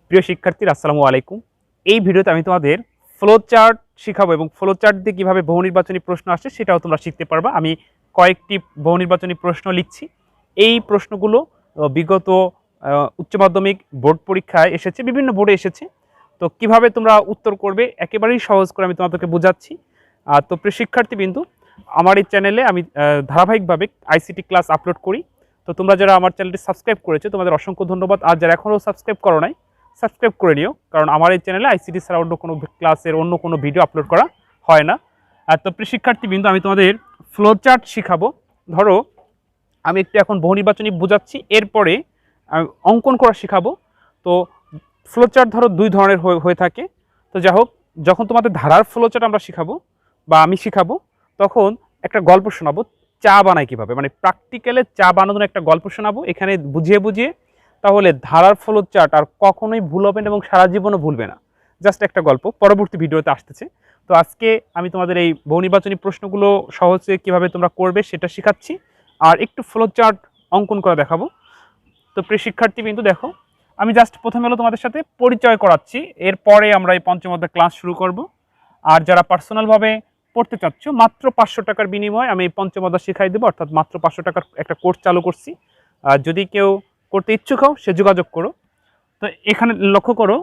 প্রিয় শিক্ষার্থীরা আসসালামু আলাইকুম। এই ভিডিওতে আমি তোমাদের ফ্লো চার্ট শিখাবো এবং ফ্লো চার্ট দিয়ে কীভাবে বহু নির্বাচনী প্রশ্ন আসে সেটাও তোমরা শিখতে পারবা। আমি কয়েকটি বহু নির্বাচনী প্রশ্ন লিখছি। এই প্রশ্নগুলো বিগত উচ্চ মাধ্যমিক বোর্ড পরীক্ষায় এসেছে, বিভিন্ন বোর্ডে এসেছে। তো কিভাবে তোমরা উত্তর করবে একেবারেই সহজ করে আমি তোমাদেরকে বোঝাচ্ছি। তো প্রিয় শিক্ষার্থীবৃন্দু, আমার এই চ্যানেলে আমি ধারাবাহিকভাবে আইসিটি ক্লাস আপলোড করি। তো তোমরা যারা আমার চ্যানেলটি সাবস্ক্রাইব করেছো তোমাদের অসংখ্য ধন্যবাদ। আর যারা এখনও সাবস্ক্রাইব করো নাই, সাবস্ক্রাইব করে নিও, কারণ আমার এই চ্যানেলে আইসিটি ছাড়া অন্য কোনো ক্লাসের অন্য কোনো ভিডিও আপলোড করা হয় না। আর তো প্রিয় শিক্ষার্থীবৃন্দ, আমি তোমাদের ফ্লো চার্ট শিখাবো। ধরো আমি একটু এখন বহু নির্বাচনী বোঝাচ্ছি, এরপরে অঙ্কন করা শিখাবো। তো ফ্লো চার্ট ধরো দুই ধরনের হয়ে থাকে। তো যাই হোক, যখন তোমাদের ধারার ফ্লো চার্ট আমরা শিখাবো বা আমি শিখাবো, তখন একটা গল্প শোনাবো চা বানায় কীভাবে, মানে প্র্যাকটিক্যালে চা বানানোর একটা গল্প শোনাবো এখানে বুঝিয়ে বুঝিয়ে। তাহলে ধারার ফ্লো চার্ট আর কখনোই ভুল হবে না এবং সারা জীবনও ভুলবে না। জাস্ট একটা গল্প পরবর্তী ভিডিওতে আসতেছে। তো আজকে আমি তোমাদের এই বহু নির্বাচনী প্রশ্নগুলো সহজে কিভাবে তোমরা করবে সেটা শেখাচ্ছি, আর একটু ফ্লো চার্ট অঙ্কন করে দেখাবো। তো প্রিয় শিক্ষার্থী কিন্তু দেখো, আমি জাস্ট প্রথমে হলো তোমাদের সাথে পরিচয় করাচ্ছি, এরপরে আমরা এই পঞ্চম অধ্যায় ক্লাস শুরু করব। আর যারা পার্সোনালভাবে পড়তে চাচ্ছ, মাত্র 500 টাকার বিনিময়ে আমি এই পঞ্চম অধ্যায় শিখাই দেবো, অর্থাৎ মাত্র 500 টাকার একটা কোর্স চালু করছি। আর যদি কেউ করতে ইচ্ছুক হও সে যোগাযোগ করো। তো এখানে লক্ষ্য করো,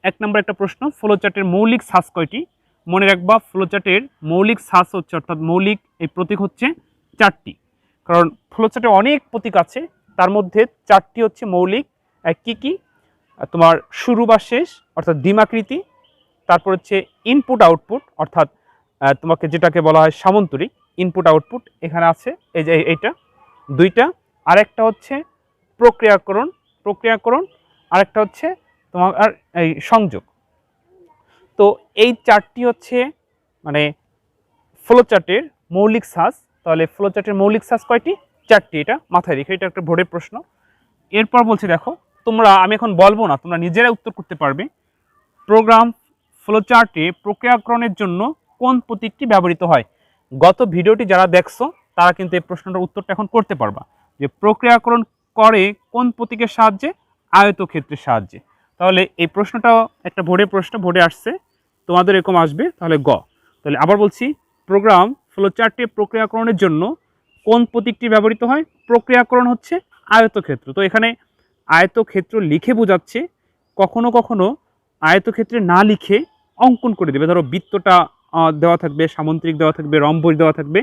1 নম্বর একটা প্রশ্ন, ফ্লো চার্টের মৌলিক সাজ কয়টি? মনে রাখবা, ফ্লো চার্টের মৌলিক সাজ হচ্ছে, অর্থাৎ মৌলিক এই প্রতীক হচ্ছে 4টি। কারণ ফ্লো চার্টে অনেক প্রতীক আছে, তার মধ্যে 4টি হচ্ছে মৌলিক। কি কি? তোমার শুরু বা শেষ অর্থাৎ দ্বিমাকৃতি, তারপর হচ্ছে ইনপুট আউটপুট অর্থাৎ তোমাকে যেটাকে বলা হয় সামন্তরিক, ইনপুট আউটপুট এখানে আছে, এই যে এইটা 2টা। আরেকটা হচ্ছে প্রক্রিয়াকরণ, আরেকটা হচ্ছে তোমার আর এই সংযোগ। তো এই 4টি হচ্ছে মানে ফ্লো চার্টের মৌলিক সাজ। তাহলে ফ্লো চার্টের মৌলিক সাজ কয়টি? 4টি। এটা মাথায় রেখে, এটা একটা বোর্ডের প্রশ্ন। এরপর বলছি দেখো, তোমরা, আমি এখন বলবো না, তোমরা নিজেরাই উত্তর করতে পারবে। প্রোগ্রাম ফ্লো চার্টে প্রক্রিয়াকরণের জন্য কোন প্রতীকটি ব্যবহৃত হয়? গত ভিডিওটি যারা দেখছো তারা কিন্তু এই প্রশ্নটার উত্তরটা এখন করতে পারবা, যে প্রক্রিয়াকরণ করে কোন প্রতীকের সাহায্যে? আয়তক্ষেত্রের সাহায্যে। তাহলে এই প্রশ্নটাও একটা বোর্ডের প্রশ্ন, বোর্ডে আসছে, তোমাদের এরকম আসবে। তাহলে তাহলে আবার বলছি, প্রোগ্রাম ফ্লো চার্টে প্রক্রিয়াকরণের জন্য কোন প্রতীকটি ব্যবহৃত হয়? প্রক্রিয়াকরণ হচ্ছে আয়তক্ষেত্র। তো এখানে আয়তক্ষেত্র লিখে বোঝাচ্ছে, কখনো কখনো আয়তক্ষেত্রে না লিখে অঙ্কন করে দেবে। ধরো বৃত্তটা দেওয়া থাকবে, সামন্তরিক দেওয়া থাকবে, রম্বস দেওয়া থাকবে,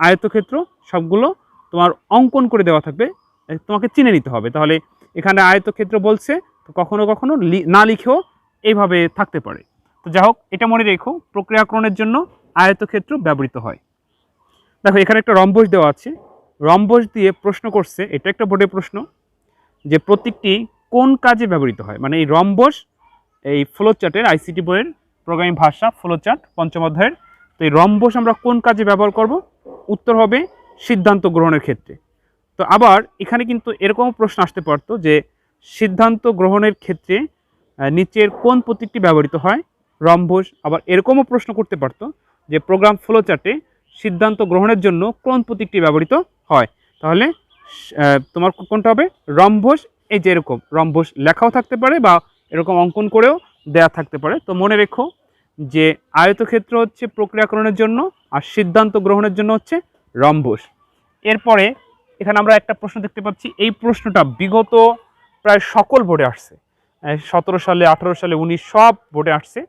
আয়তক্ষেত্র সবগুলো তোমার অঙ্কন করে দেওয়া থাকবে, তোমাকে চিনে নিতে হবে। তাহলে এখানে আয়তক্ষেত্র বলছে, তো কখনো কখনো না লিখেও এইভাবে থাকতে পারে। তো যাই হোক, এটা মনে রেখো, প্রক্রিয়াকরণের জন্য আয়তক্ষেত্র ব্যবহৃত হয়। দেখো এখানে একটা রম্বস দেওয়া আছে, রম্বস দিয়ে প্রশ্ন করছে, এটা একটা বোর্ডের প্রশ্ন, যে প্রতীকটি কোন কাজে ব্যবহৃত হয়। মানে এই রম্বস এই ফ্লো চার্টের আইসিটি বইয়ের প্রোগ্রামিং ভাষা ফ্লো চার্ট পঞ্চম অধ্যায়ের। তো এই রম্বস আমরা কোন কাজে ব্যবহার করব? উত্তর হবে সিদ্ধান্ত গ্রহণের ক্ষেত্রে। তো আবার এখানে কিন্তু এরকমও প্রশ্ন আসতে পারতো, যে সিদ্ধান্ত গ্রহণের ক্ষেত্রে নিচের কোন প্রতীকটি ব্যবহৃত হয়? রম্বস। আবার এরকমও প্রশ্ন করতে পারতো, যে প্রোগ্রাম ফ্লো চার্টে সিদ্ধান্ত গ্রহণের জন্য কোন প্রতীকটি ব্যবহৃত হয়? তাহলে তোমার কোনটা হবে? রম্বস। এই যে এরকম রম্বস লেখাও থাকতে পারে বা এরকম অঙ্কন করেও দেয়া থাকতে পারে। তো মনে রেখো যে আয়তক্ষেত্র হচ্ছে প্রক্রিয়াকরণের জন্য, আর সিদ্ধান্ত গ্রহণের জন্য হচ্ছে রম্বস। এরপরে এখানে আমরা একটা প্রশ্ন দেখতে পাচ্ছি, এই প্রশ্নটা বিগত প্রায় সকল বোর্ডে আসছে, 17 সালে, 18 সালে, 19 সব বোর্ডে আসছে।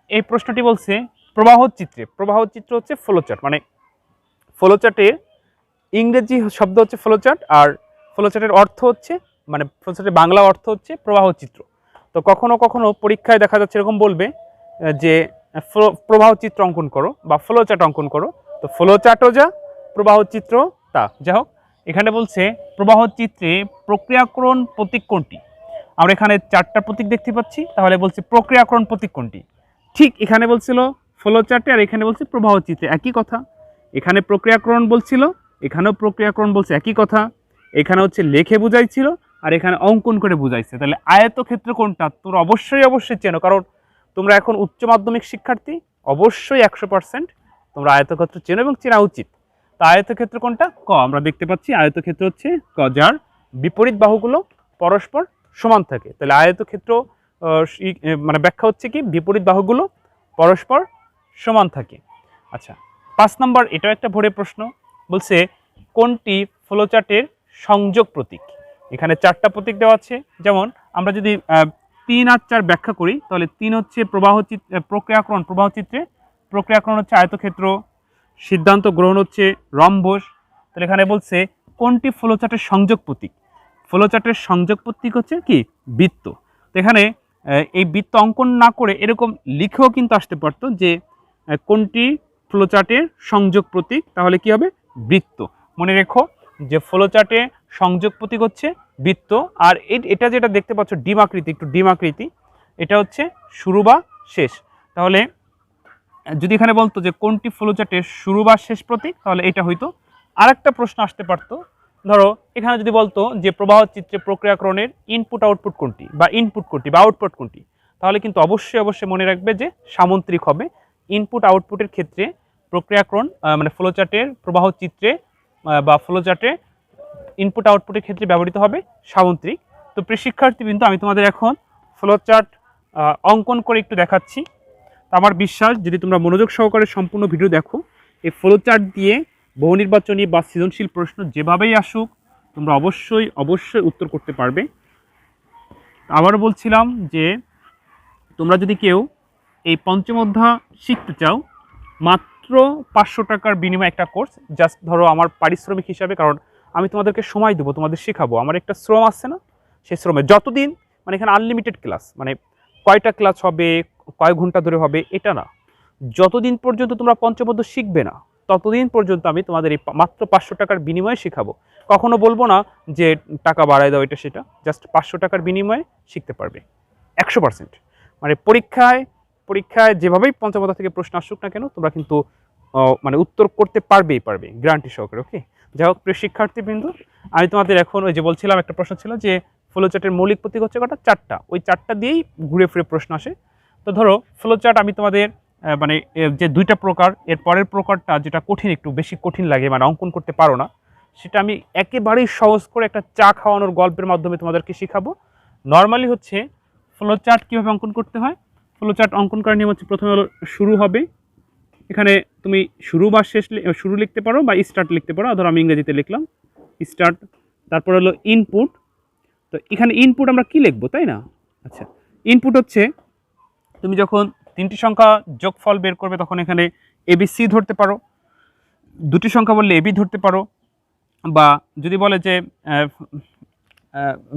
এই প্রশ্নটি বলছে প্রবাহ চিত্র হচ্ছে ফ্লো চার্ট। মানে ফ্লো চার্টের ইংরেজি শব্দ হচ্ছে ফ্লো চার্ট, আর ফ্লো চার্টের অর্থ হচ্ছে, মানে ফ্লো চার্টের বাংলা অর্থ হচ্ছে প্রবাহ চিত্র। তো কখনো কখনো পরীক্ষায় দেখা যাচ্ছে এরকম বলবে যে প্রবাহ চিত্র অঙ্কন করো বা ফ্লো চার্ট অঙ্কন করো। তো ফ্লো চার্টও যা, প্রবাহ চিত্র তা। যাই হোক, এখানে বলছে প্রবাহ চিত্রে প্রক্রিয়াকরণ প্রতীক কোনটি? আমরা এখানে 4টা প্রতীক দেখতে পাচ্ছি, তাহলে বলছে প্রক্রিয়াকরণ প্রতীক কোনটি? ঠিক এখানে বলছিল ফ্লো চার্টে, আর এখানে বলছে প্রবাহ চিত্রে, একই কথা। এখানে প্রক্রিয়াকরণ বলছিল, এখানেও প্রক্রিয়াকরণ বলছে, একই কথা। এখানে হচ্ছে লেখে বুঝাইছিল, আর এখানে অঙ্কন করে বুঝাইছে। তাহলে আয়তক্ষেত্র কোনটা? তোমরা অবশ্যই চেনো, কারণ তোমরা এখন উচ্চ মাধ্যমিক শিক্ষার্থী, অবশ্যই 100% তোমরা আয়তক্ষেত্র চেনো এবং চেনা উচিত। তা আয়তক্ষেত্র কোনটা? ক। আমরা দেখতে পাচ্ছি আয়তক্ষেত্র হচ্ছে ক, যার বিপরীত বাহুগুলো পরস্পর সমান থাকে। তাহলে আয়তক্ষেত্র মানে ব্যাখ্যা হচ্ছে কি বিপরীত বাহুগুলো পরস্পর সমান থাকে। আচ্ছা 5 নম্বর, এটাও একটা বোর্ডের প্রশ্ন, বলছে কোনটি ফ্লোচার্টের সংযোগ প্রতীক। এখানে 4টা প্রতীক দেওয়া আছে। যেমন আমরা যদি 3 আর 4 ব্যাখ্যা করি তাহলে 3 হচ্ছে প্রক্রিয়াকরণ প্রবাহচিত্রে, প্রক্রিয়াকরণ হচ্ছে আয়তক্ষেত্র, সিদ্ধান্ত গ্রহণ হচ্ছে রম্বস। তাহলে এখানে বলছে কোনটি ফ্লোচার্টের সংযোগ প্রতীক। ফ্লোচার্টের সংযোগ প্রতীক হচ্ছে কি বৃত্ত। তো এখানে এই বৃত্ত অঙ্কন না করে এরকম লিখেও কিন্তু আসতে পারতো যে কোনটি ফ্লোচার্টের সংযোগ প্রতীক, তাহলে কি হবে বৃত্ত। মনে রেখো যে ফ্লোচার্টে সংযোগ প্রতীক হচ্ছে বৃত্ত। আর এটা যেটা দেখতে পাচ্ছ ডিম আকৃতি, একটু ডিম আকৃতি, এটা হচ্ছে শুরু বা শেষ। তাহলে যদি এখানে বলতো যে কোনটি ফ্লোচার্টের শুরু বা শেষ প্রতীক, তাহলে এটা হইতো। আরেকটা প্রশ্ন আসতে পারতো, ধরো এখানে যদি বলতো যে প্রবাহ চিত্রে প্রক্রিয়াকরণের ইনপুট আউটপুট কোনটি বা ইনপুট কোনটি বা আউটপুট কোনটি, তাহলে কিন্তু অবশ্যই মনে রাখবে যে সামন্ত্রিক হবে। ইনপুট আউটপুটের ক্ষেত্রে প্রক্রিয়াকরণ মানে ফ্লোচার্টের প্রবাহ চিত্রে বা ফ্লোচার্টে ইনপুট আউটপুটের ক্ষেত্রে ব্যবহৃত হবে সামন্ত্রিক। তো প্রিয় শিক্ষার্থীবৃন্দ, আমি তোমাদের এখন ফ্লোচার্ট অঙ্কন করে একটু দেখাচ্ছি। তো আমার বিশ্বাস যদি তোমরা মনোযোগ সহকারে সম্পূর্ণ ভিডিও দেখো, এই ফ্লোচার্ট দিয়ে বহু নির্বাচনী বা সৃজনশীল প্রশ্ন যেভাবেই আসুক তোমরা অবশ্যই উত্তর করতে পারবে। আবারও বলছিলাম যে তোমরা যদি কেউ এই পঞ্চম অধ্যায় শিখতে চাও, মাত্র 500 টাকার বিনিময়ে একটা কোর্স, জাস্ট ধরো আমার পারিশ্রমিক হিসাবে, কারণ আমি তোমাদেরকে সময় দেবো, তোমাদের শেখাবো, আমার একটা শ্রম আসছে না, সেই শ্রমে যতদিন, মানে এখানে আনলিমিটেড ক্লাস, মানে কয়টা ক্লাস হবে, কয় ঘন্টা ধরে হবে এটা না, যতদিন পর্যন্ত তোমরা পঞ্চম অধ্যায় শিখবে না ততদিন পর্যন্ত আমি তোমাদের এই মাত্র 500 টাকার বিনিময়ে শেখাবো। কখনো বলবো না যে টাকা বাড়ায় দাও এটা সেটা, জাস্ট 500 টাকার বিনিময়ে শিখতে পারবে 100%। মানে পরীক্ষায় যেভাবেই পঞ্চম অধ্যায় থেকে প্রশ্ন আসুক না কেন তোমরা কিন্তু মানে উত্তর করতে পারবে গ্যারান্টি সহকারে। ওকে, যাই হোক প্রিয় শিক্ষার্থীবৃন্দ, আমি তোমাদের এখন ওই যে বলছিলাম একটা প্রশ্ন ছিল যে ফ্লোচার্টের মৌলিক প্রতীক হচ্ছে কটা, 4টা, ওই 4টা দিয়েই ঘুরে ফিরে প্রশ্ন আসে। তো ধরো ফ্লোচার্ট আমি তোমাদের মানে যে 2টা প্রকার, এর পরের প্রকারটা যেটা কঠিন, একটু বেশি কঠিন লাগে, মানে অঙ্কন করতে পারো না, সেটা আমি একেবারেই সহজ করে একটা চা খাওয়ানোর গল্পের মাধ্যমে তোমাদেরকে শেখাবো। নর্মালি হচ্ছে ফ্লোচার্ট কীভাবে অঙ্কন করতে হয়। ফ্লোচার্ট অঙ্কন করার নিয়ম হচ্ছে প্রথমে হলো শুরু হবে, এখানে তুমি শুরু বা শেষ শুরু লিখতে পারো বা স্টার্ট লিখতে পারো, ধরো আমি ইংরেজিতে লিখলাম স্টার্ট। তারপর হলো ইনপুট, তো এখানে ইনপুট আমরা কি লিখবো তাই না। আচ্ছা, ইনপুট হচ্ছে তুমি যখন 3টি সংখ্যা যোগফল বের করবে তখন এখানে ABC ধরতে পারো, 2টি সংখ্যা বললে AB ধরতে পারো, বা যদি বলে যে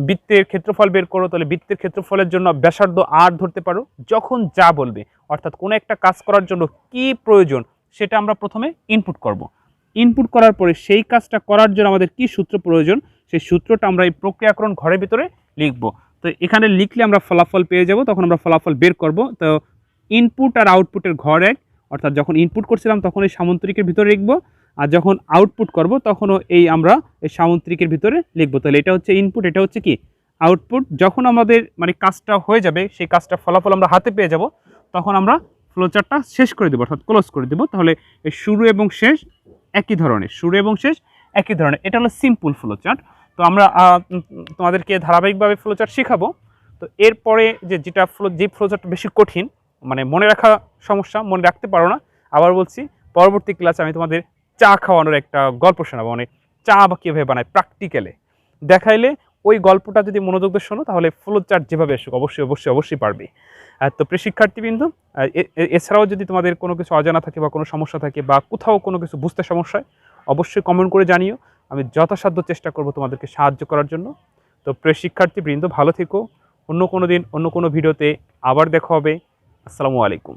বৃত্তের ক্ষেত্রফল বের করো তাহলে বৃত্তের ক্ষেত্রফলের জন্য ব্যাসার্ধ R ধরতে পারো। যখন যা বলবে, অর্থাৎ কোনো একটা কাজ করার জন্য কি প্রয়োজন সেটা আমরা প্রথমে ইনপুট করব। ইনপুট করার পরে সেই কাজটা করার জন্য আমাদের কি সূত্র প্রয়োজন, সেই সূত্রটা আমরা এই প্রক্রিয়াকরণ ঘরের ভিতরে লিখব। তো এখানে লিখলে আমরা ফলাফল পেয়ে যাব, তখন আমরা ফলাফল বের করব। তো ইনপুট আর আউটপুটের ঘর এক, অর্থাৎ যখন ইনপুট করছিলাম তখন এই সামন্ত্রিকের ভিতরে লিখব, আর যখন আউটপুট করব তখনও আমরা এই সামন্ত্রিকের ভিতরে লিখব। তাহলে এটা হচ্ছে ইনপুট, এটা হচ্ছে কি আউটপুট। যখন আমাদের মানে কাজটা হয়ে যাবে, সেই কাজটা ফলাফল আমরা হাতে পেয়ে যাব, তখন আমরা ফ্লোচার্টটা শেষ করে দেবো, অর্থাৎ ক্লোজ করে দেবো। তাহলে এই শুরু এবং শেষ একই ধরনের, এটা হলো সিম্পল ফ্লোচার্ট। তো আমরা তোমাদেরকে ধারাবাহিকভাবে ফ্লোচার্ট শেখাবো। তো এরপরে যে ফ্লোচার্ট বেশি কঠিন, মানে মনে রাখা সমস্যা, মনে রাখতে পারো না, আবার বলছি পরবর্তী ক্লাসে আমি তোমাদের চা খাওয়ানোর একটা গল্প শোনাবো, মানে চা বা কীভাবে বানায় প্র্যাকটিক্যালে দেখাইলে ওই গল্পটা যদি মনোযোগ দিয়ে শোনো তাহলে ফ্লোচার্ট যেভাবে আসুক অবশ্যই পারবে। তো প্রিয় শিক্ষার্থীবৃন্দ, এছাড়াও যদি তোমাদের কোনো কিছু অজানা থাকে বা কোনো সমস্যা থাকে বা কোথাও কোনো কিছু বুঝতে সমস্যা হয় অবশ্যই কমেন্ট করে জানিও, আমি যথাসাধ্য চেষ্টা করব তোমাদেরকে সাহায্য করার জন্য। তো প্রিয় শিক্ষার্থীবৃন্দ, ভালো থেকো, অন্য কোনো দিন অন্য কোনো ভিডিওতে আবার দেখা হবে। আসসালামু আলাইকুম।